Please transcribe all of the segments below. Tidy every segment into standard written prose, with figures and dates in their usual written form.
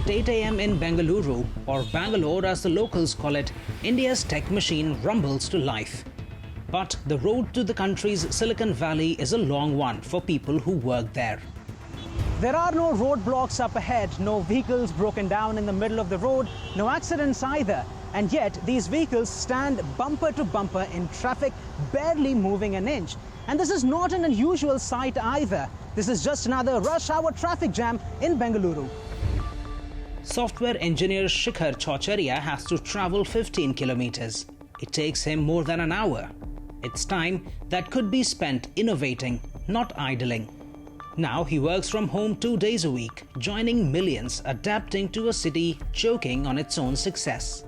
At 8 a.m. in Bengaluru, or Bangalore as the locals call it, India's tech machine rumbles to life. But the road to the country's Silicon Valley is a long one for people who work there. There are no roadblocks up ahead, no vehicles broken down in the middle of the road, no accidents either. And yet, these vehicles stand bumper to bumper in traffic, barely moving an inch. And this is not an unusual sight either. This is just another rush hour traffic jam in Bengaluru. Software engineer Shikhar Chaucharia has to travel 15 kilometers. It takes him more than an hour. It's time that could be spent innovating, not idling. Now he works from home 2 days a week, joining millions adapting to a city choking on its own success.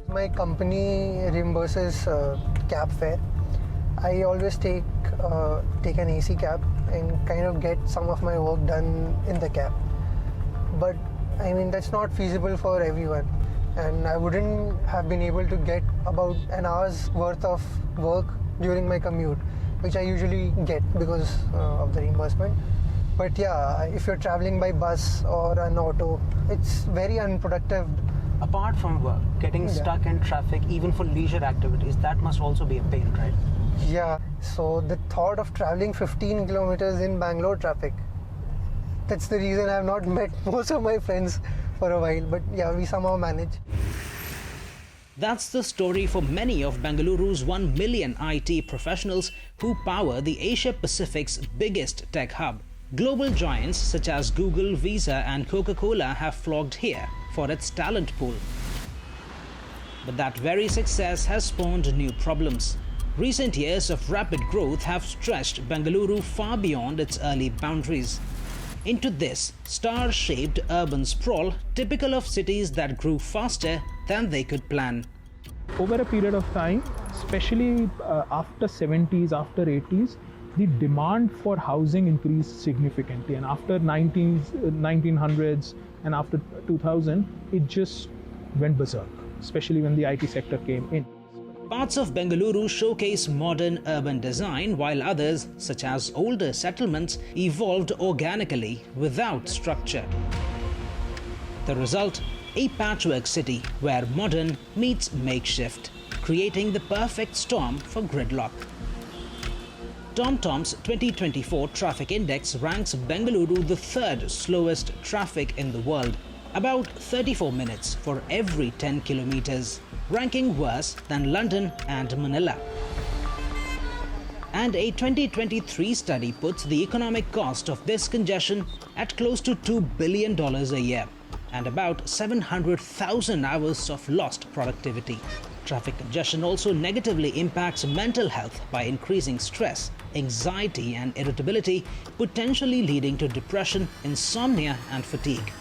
My company reimburses cab fare. I always take an AC cab and kind of get some of my work done in the cab. But I mean, that's not feasible for everyone. And I wouldn't have been able to get about an hour's worth of work during my commute, which I usually get because of the reimbursement. But yeah, if you're traveling by bus or an auto, it's very unproductive. Apart from work, getting stuck in traffic, even for leisure activities, that must also be a pain, right? Yeah, so the thought of traveling 15 kilometers in Bangalore traffic, that's the reason I've not met most of my friends for a while, but yeah, we somehow manage. That's the story for many of Bengaluru's 1 million IT professionals who power the Asia-Pacific's biggest tech hub. Global giants such as Google, Visa and Coca-Cola have flocked here for its talent pool. But that very success has spawned new problems. Recent years of rapid growth have stretched Bengaluru far beyond its early boundaries. Into this star-shaped urban sprawl typical of cities that grew faster than they could plan. Over a period of time, especially after 70s, after 80s, the demand for housing increased significantly, and after 1900s and after 2000, it just went berserk, especially when the IT sector came in. Parts of Bengaluru showcase modern urban design, while others, such as older settlements, evolved organically without structure. The result? A patchwork city where modern meets makeshift, creating the perfect storm for gridlock. TomTom's 2024 traffic index ranks Bengaluru the third slowest traffic in the world, about 34 minutes for every 10 kilometers, ranking worse than London and Manila. And a 2023 study puts the economic cost of this congestion at close to $2 billion a year and about 700,000 hours of lost productivity. Traffic congestion also negatively impacts mental health by increasing stress, anxiety and irritability, potentially leading to depression, insomnia and fatigue.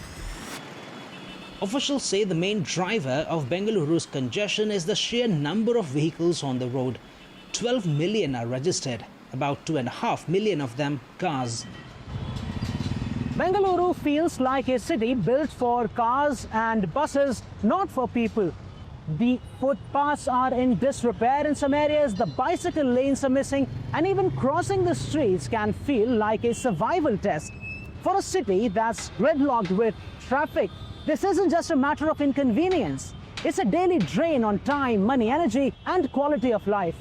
Officials say the main driver of Bengaluru's congestion is the sheer number of vehicles on the road. 12 million are registered, about 2.5 million of them cars. Bengaluru feels like a city built for cars and buses, not for people. The footpaths are in disrepair in some areas, the bicycle lanes are missing, and even crossing the streets can feel like a survival test. For a city that's gridlocked with traffic, this isn't just a matter of inconvenience. It's a daily drain on time, money, energy, and quality of life.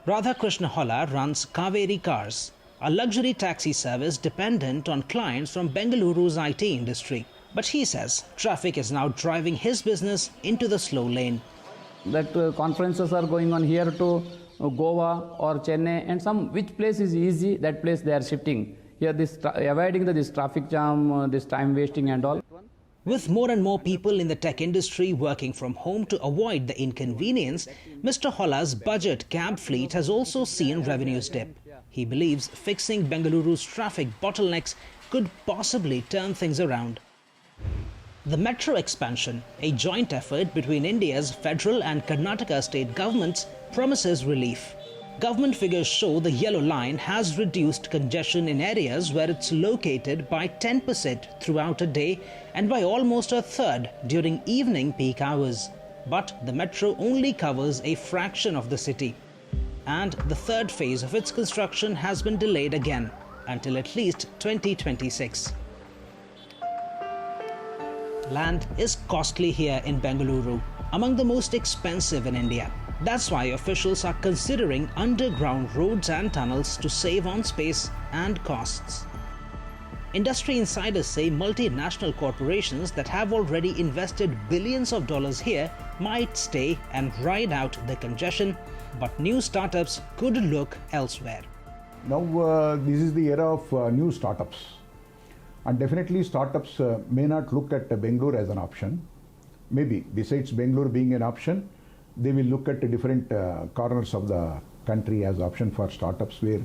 Radhakrishna Holla runs Kaveri Cars, a luxury taxi service dependent on clients from Bengaluru's IT industry. But he says traffic is now driving his business into the slow lane. That conferences are going on here to Goa or Chennai, and which place is easy, that place they are shifting. Here avoiding this traffic jam, this time wasting and all. With more and more people in the tech industry working from home to avoid the inconvenience, Mr. Holla's budget cab fleet has also seen revenues dip. He believes fixing Bengaluru's traffic bottlenecks could possibly turn things around. The metro expansion, a joint effort between India's federal and Karnataka state governments, promises relief. Government figures show the Yellow Line has reduced congestion in areas where it's located by 10% throughout a day and by almost a third during evening peak hours. But the metro only covers a fraction of the city. And the third phase of its construction has been delayed again until at least 2026. Land is costly here in Bengaluru, among the most expensive in India. That's why officials are considering underground roads and tunnels to save on space and costs. Industry insiders say multinational corporations that have already invested billions of dollars here might stay and ride out the congestion, but new startups could look elsewhere. Now this is the era of new startups, and definitely startups may not look at Bengaluru as an option. Maybe besides Bengaluru being an option, they will look at different corners of the country as option for startups where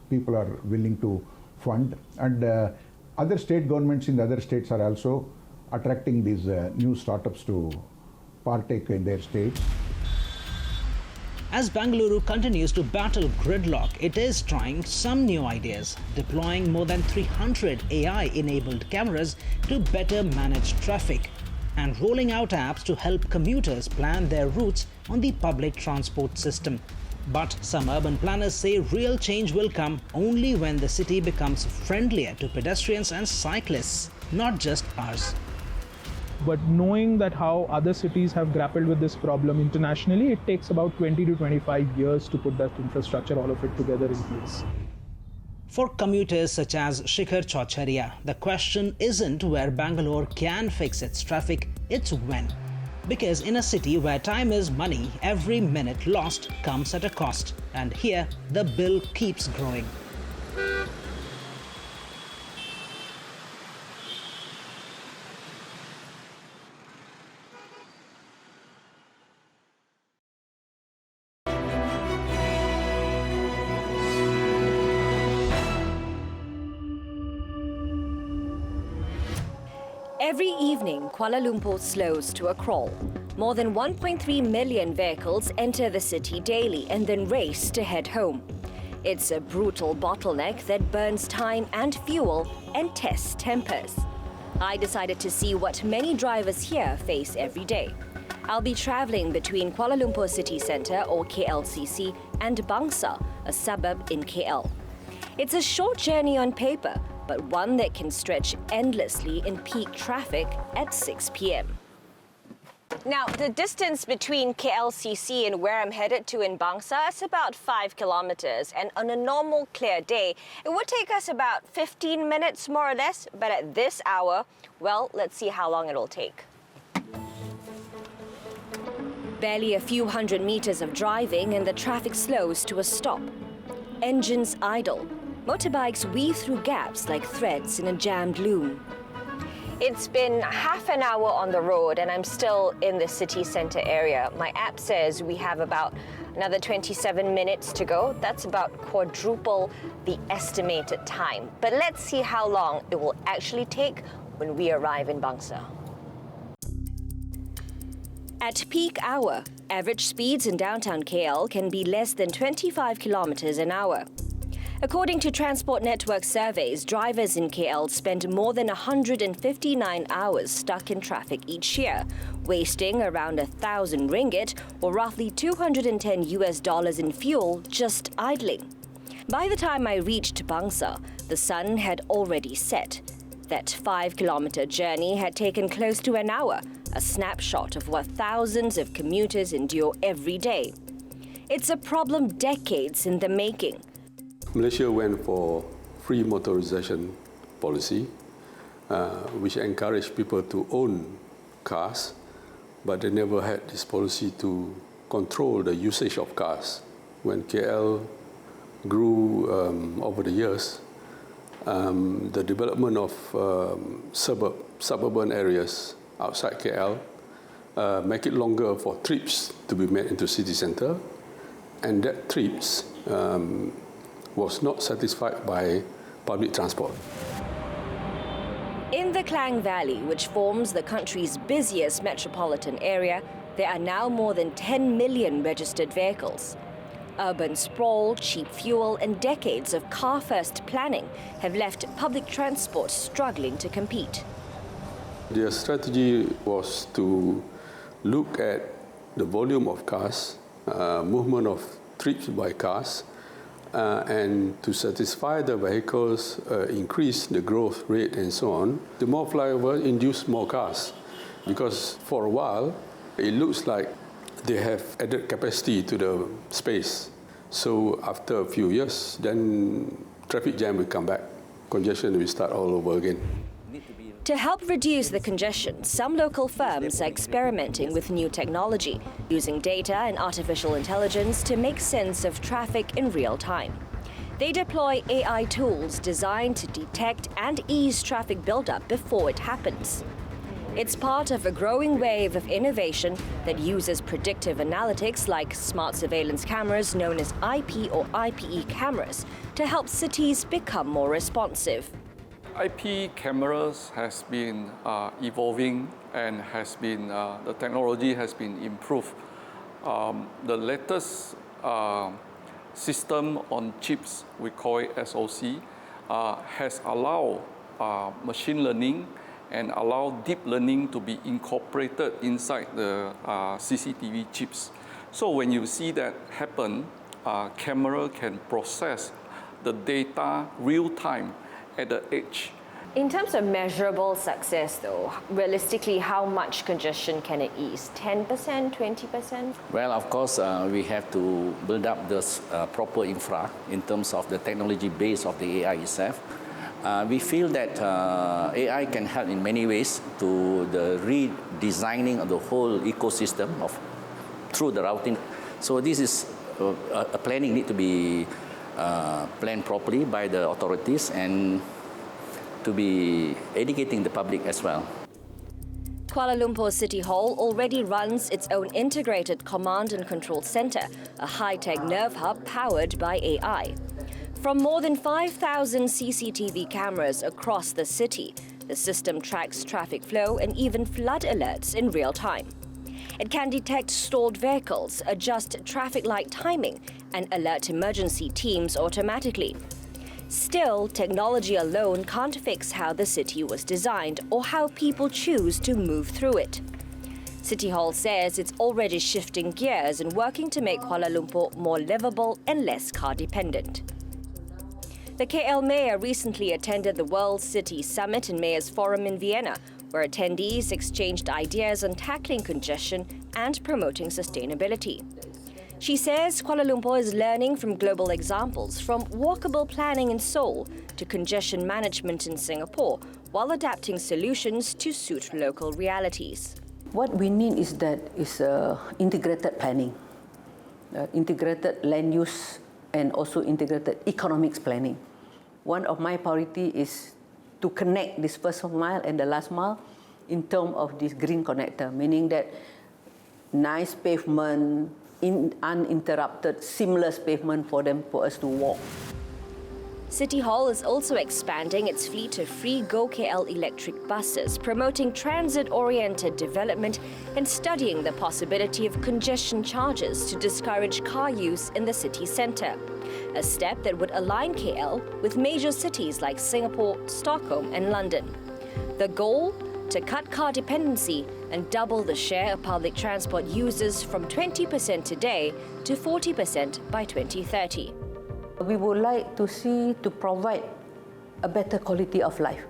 people are willing to fund, and other state governments in the other states are also attracting these new startups to partake in their states. As Bengaluru continues to battle gridlock, it is trying some new ideas, deploying more than 300 AI-enabled cameras to better manage traffic, and rolling out apps to help commuters plan their routes on the public transport system. But some urban planners say real change will come only when the city becomes friendlier to pedestrians and cyclists, not just cars. But knowing that how other cities have grappled with this problem internationally, it takes about 20 to 25 years to put that infrastructure, all of it together in place. For commuters such as Shikhar Chaucharia, the question isn't where Bangalore can fix its traffic, it's when. Because in a city where time is money, every minute lost comes at a cost. And here, the bill keeps growing. Every evening, Kuala Lumpur slows to a crawl. More than 1.3 million vehicles enter the city daily and then race to head home. It's a brutal bottleneck that burns time and fuel and tests tempers. I decided to see what many drivers here face every day. I'll be traveling between Kuala Lumpur City Centre, or KLCC, and Bangsa, a suburb in KL. It's a short journey on paper, but one that can stretch endlessly in peak traffic at 6 p.m. Now, the distance between KLCC and where I'm headed to in Bangsa is about 5 kilometers, and on a normal clear day, it would take us about 15 minutes more or less, but at this hour, well, let's see how long it'll take. Barely a few hundred meters of driving and the traffic slows to a stop. Engines idle. Motorbikes weave through gaps like threads in a jammed loom. It's been half an hour on the road and I'm still in the city centre area. My app says we have about another 27 minutes to go. That's about quadruple the estimated time. But let's see how long it will actually take when we arrive in Bangsa. At peak hour, average speeds in downtown KL can be less than 25 kilometers an hour. According to Transport Network surveys, drivers in KL spend more than 159 hours stuck in traffic each year, wasting around 1,000 ringgit or roughly $210 in fuel just idling. By the time I reached Bangsa, the sun had already set. That 5-kilometer journey had taken close to an hour, a snapshot of what thousands of commuters endure every day. It's a problem decades in the making. Malaysia went for free motorization policy, which encouraged people to own cars, but they never had this policy to control the usage of cars. When KL grew over the years, the development of suburban areas outside KL make it longer for trips to be made into city centre, and that trips was not satisfied by public transport. In the Klang Valley, which forms the country's busiest metropolitan area, there are now more than 10 million registered vehicles. Urban sprawl, cheap fuel, and decades of car-first planning have left public transport struggling to compete. Their strategy was to look at the volume of cars, movement of trips by cars, and to satisfy the vehicles, increase the growth rate and so on. The more flyovers induce more cars. because for a while, it looks like they have added capacity to the space. So after a few years, then traffic jam will come back. Congestion will start all over again. To help reduce the congestion, some local firms are experimenting with new technology, using data and artificial intelligence to make sense of traffic in real time. They deploy AI tools designed to detect and ease traffic buildup before it happens. It's part of a growing wave of innovation that uses predictive analytics like smart surveillance cameras known as IP or IPE cameras to help cities become more responsive. IP cameras has been evolving and the technology has been improved. The latest system on chips, we call it SoC, has allowed machine learning and allow deep learning to be incorporated inside the CCTV chips. So when you see that happen, camera can process the data real time at the edge. In terms of measurable success though, realistically, how much congestion can it ease? 10%, 20%? Well, of course, we have to build up this proper infra in terms of the technology base of the AI itself. We feel that AI can help in many ways to the redesigning of the whole ecosystem through the routing. So this is a planning need to be planned properly by the authorities and to be educating the public as well. Kuala Lumpur City Hall already runs its own integrated command and control center, a high-tech nerve hub powered by AI. From more than 5,000 CCTV cameras across the city, the system tracks traffic flow and even flood alerts in real time. It can detect stalled vehicles, adjust traffic light timing, and alert emergency teams automatically. Still, technology alone can't fix how the city was designed or how people choose to move through it. City Hall says it's already shifting gears and working to make Kuala Lumpur more livable and less car-dependent. The KL Mayor recently attended the World City Summit and Mayors Forum in Vienna, where attendees exchanged ideas on tackling congestion and promoting sustainability. She says Kuala Lumpur is learning from global examples, from walkable planning in Seoul to congestion management in Singapore, while adapting solutions to suit local realities. What we need is integrated planning, integrated land use, and also integrated economics planning. One of my priority is to connect this first mile and the last mile in terms of this green connector, meaning that nice pavement, uninterrupted, seamless pavement for us to walk. City Hall is also expanding its fleet of free GoKL electric buses, promoting transit-oriented development and studying the possibility of congestion charges to discourage car use in the city centre, a step that would align KL with major cities like Singapore, Stockholm and London. The goal? To cut car dependency and double the share of public transport users from 20% today to 40% by 2030. We would like to provide a better quality of life.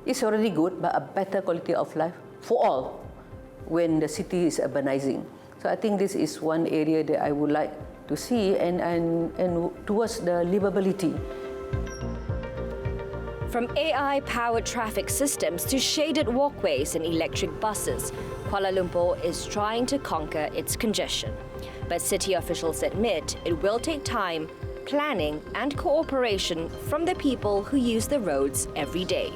It's already good, but a better quality of life for all when the city is urbanizing. So I think this is one area that I would like to see and towards the livability. From AI-powered traffic systems to shaded walkways and electric buses, Kuala Lumpur is trying to conquer its congestion. But city officials admit it will take time, planning and cooperation from the people who use the roads every day.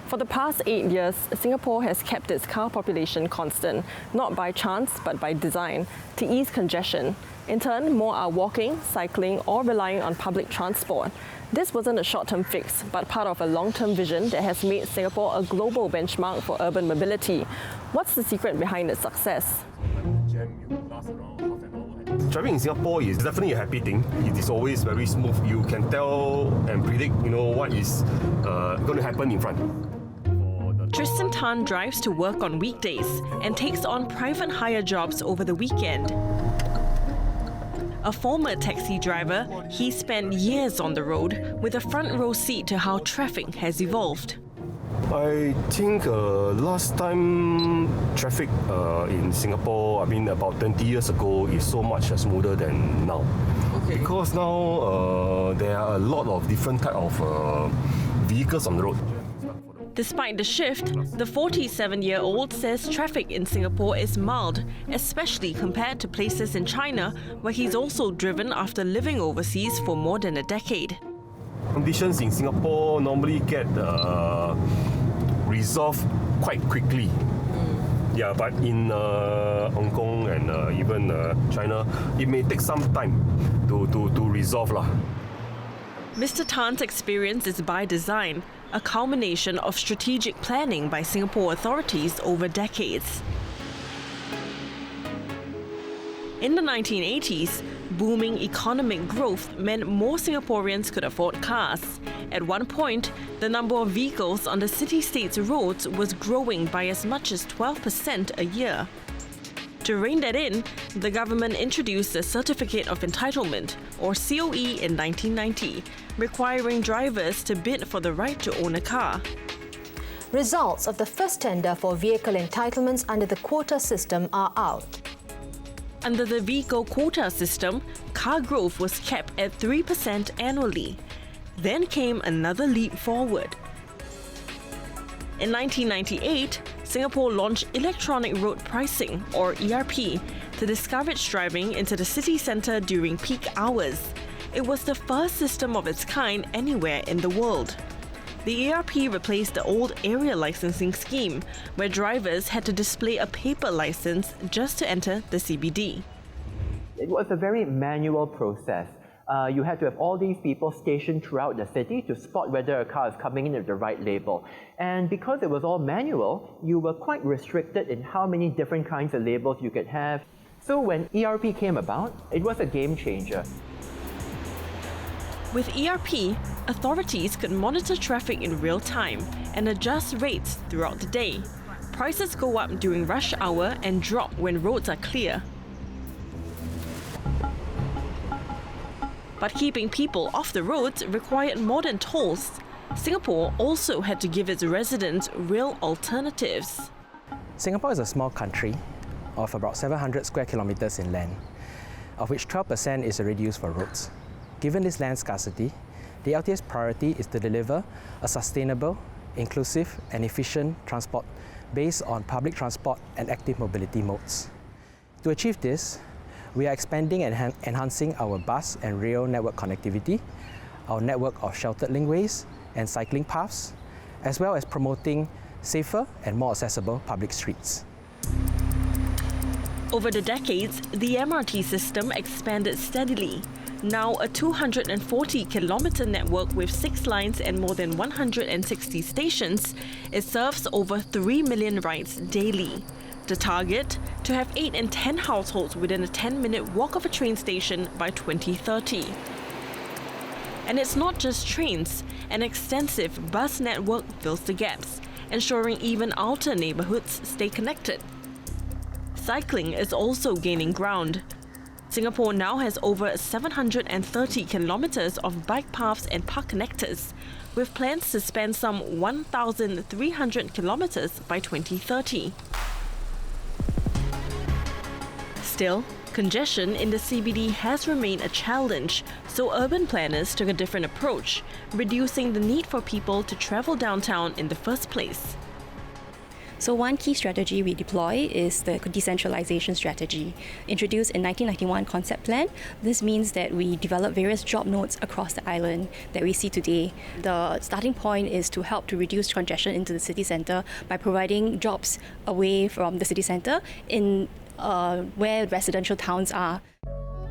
For the past 8 years, Singapore has kept its car population constant, not by chance but by design, to ease congestion. In turn, more are walking, cycling or relying on public transport. This wasn't a short-term fix, but part of a long-term vision that has made Singapore a global benchmark for urban mobility. What's the secret behind its success? Driving in Singapore is definitely a happy thing. It is always very smooth. You can tell and predict, what is going to happen in front. Tristan Tan drives to work on weekdays and takes on private hire jobs over the weekend. A former taxi driver, he spent years on the road with a front row seat to how traffic has evolved. I think last time traffic in Singapore, about 20 years ago, is so much smoother than now. Okay. Because now there are a lot of different type of vehicles on the road. Despite the shift, the 47-year-old says traffic in Singapore is mild, especially compared to places in China, where he's also driven after living overseas for more than a decade. Conditions in Singapore normally get resolved quite quickly. Yeah, but in Hong Kong and even China, it may take some time to resolve lah. Mr. Tan's experience is by design, a culmination of strategic planning by Singapore authorities over decades. In the 1980s, booming economic growth meant more Singaporeans could afford cars. At one point, the number of vehicles on the city-state's roads was growing by as much as 12% a year. To rein that in, the government introduced the Certificate of Entitlement, or COE, in 1990, requiring drivers to bid for the right to own a car. Results of the first tender for vehicle entitlements under the quota system are out. Under the vehicle quota system, car growth was kept at 3% annually. Then came another leap forward. In 1998, Singapore launched electronic road pricing, or ERP, to discourage driving into the city centre during peak hours. It was the first system of its kind anywhere in the world. The ERP replaced the old area licensing scheme, where drivers had to display a paper license just to enter the CBD. It was a very manual process. You had to have all these people stationed throughout the city to spot whether a car is coming in with the right label. And because it was all manual, you were quite restricted in how many different kinds of labels you could have. So when ERP came about, it was a game changer. With ERP, authorities could monitor traffic in real time and adjust rates throughout the day. Prices go up during rush hour and drop when roads are clear. But keeping people off the roads required more than tolls. Singapore also had to give its residents real alternatives. Singapore is a small country of about 700 square kilometers in land, of which 12% is already used for roads. Given this land scarcity, the LTA's priority is to deliver a sustainable, inclusive and efficient transport based on public transport and active mobility modes. To achieve this, we are expanding and enhancing our bus and rail network connectivity, our network of sheltered linkways and cycling paths, as well as promoting safer and more accessible public streets. Over the decades, the MRT system expanded steadily. Now a 240-kilometre network with 6 lines and more than 160 stations, it serves over 3 million rides daily. The target? To have 8 in 10 households within a 10-minute walk of a train station by 2030. And it's not just trains. An extensive bus network fills the gaps, ensuring even outer neighbourhoods stay connected. Cycling is also gaining ground. Singapore now has over 730 kilometres of bike paths and park connectors, with plans to span some 1,300 kilometres by 2030. Still, congestion in the CBD has remained a challenge, so urban planners took a different approach, reducing the need for people to travel downtown in the first place. So one key strategy we deploy is the decentralization strategy. Introduced in 1991 concept plan, this means that we develop various job nodes across the island that we see today. The starting point is to help to reduce congestion into the city centre by providing jobs away from the city centre in where residential towns are.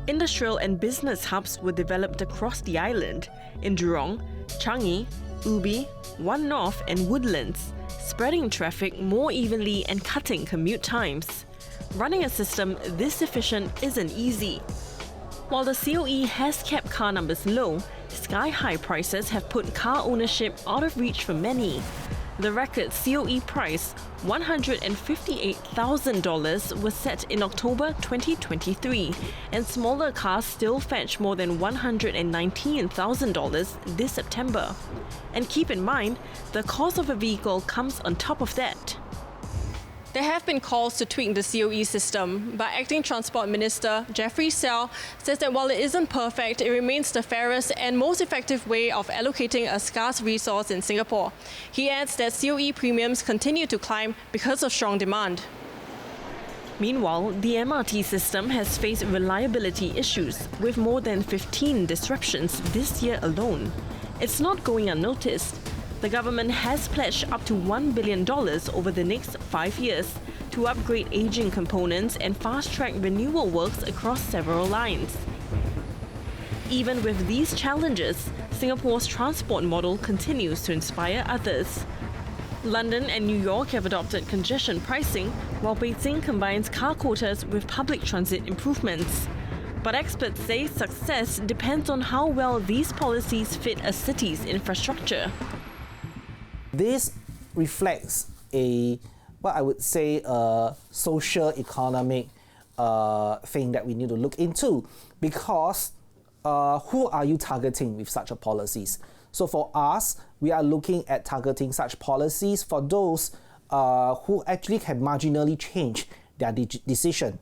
Industrial and business hubs were developed across the island in Jurong, Changi, Ubi, One North and Woodlands, spreading traffic more evenly and cutting commute times. Running a system this efficient isn't easy. While the COE has kept car numbers low, sky-high prices have put car ownership out of reach for many. The record COE price, $158,000, was set in October 2023, and smaller cars still fetch more than $119,000 this September. And keep in mind, the cost of a vehicle comes on top of that. There have been calls to tweak the COE system, but Acting Transport Minister Jeffrey Sell says that while it isn't perfect, it remains the fairest and most effective way of allocating a scarce resource in Singapore. He adds that COE premiums continue to climb because of strong demand. Meanwhile, the MRT system has faced reliability issues, with more than 15 disruptions this year alone. It's not going unnoticed. The government has pledged up to $1 billion over the next 5 years to upgrade aging components and fast-track renewal works across several lines. Even with these challenges, Singapore's transport model continues to inspire others. London and New York have adopted congestion pricing, while Beijing combines car quotas with public transit improvements. But experts say success depends on how well these policies fit a city's infrastructure. This reflects a social economic thing that we need to look into, because who are you targeting with such a policies? So for us, we are looking at targeting such policies for those who actually can marginally change their decision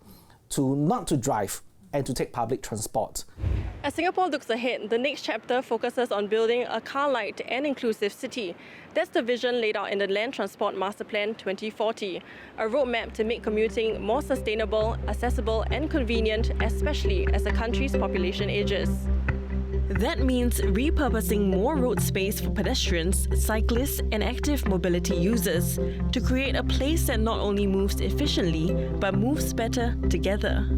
to not to drive and to take public transport. As Singapore looks ahead, the next chapter focuses on building a car-light and inclusive city. That's the vision laid out in the Land Transport Master Plan 2040, a roadmap to make commuting more sustainable, accessible and convenient, especially as the country's population ages. That means repurposing more road space for pedestrians, cyclists and active mobility users to create a place that not only moves efficiently, but moves better together.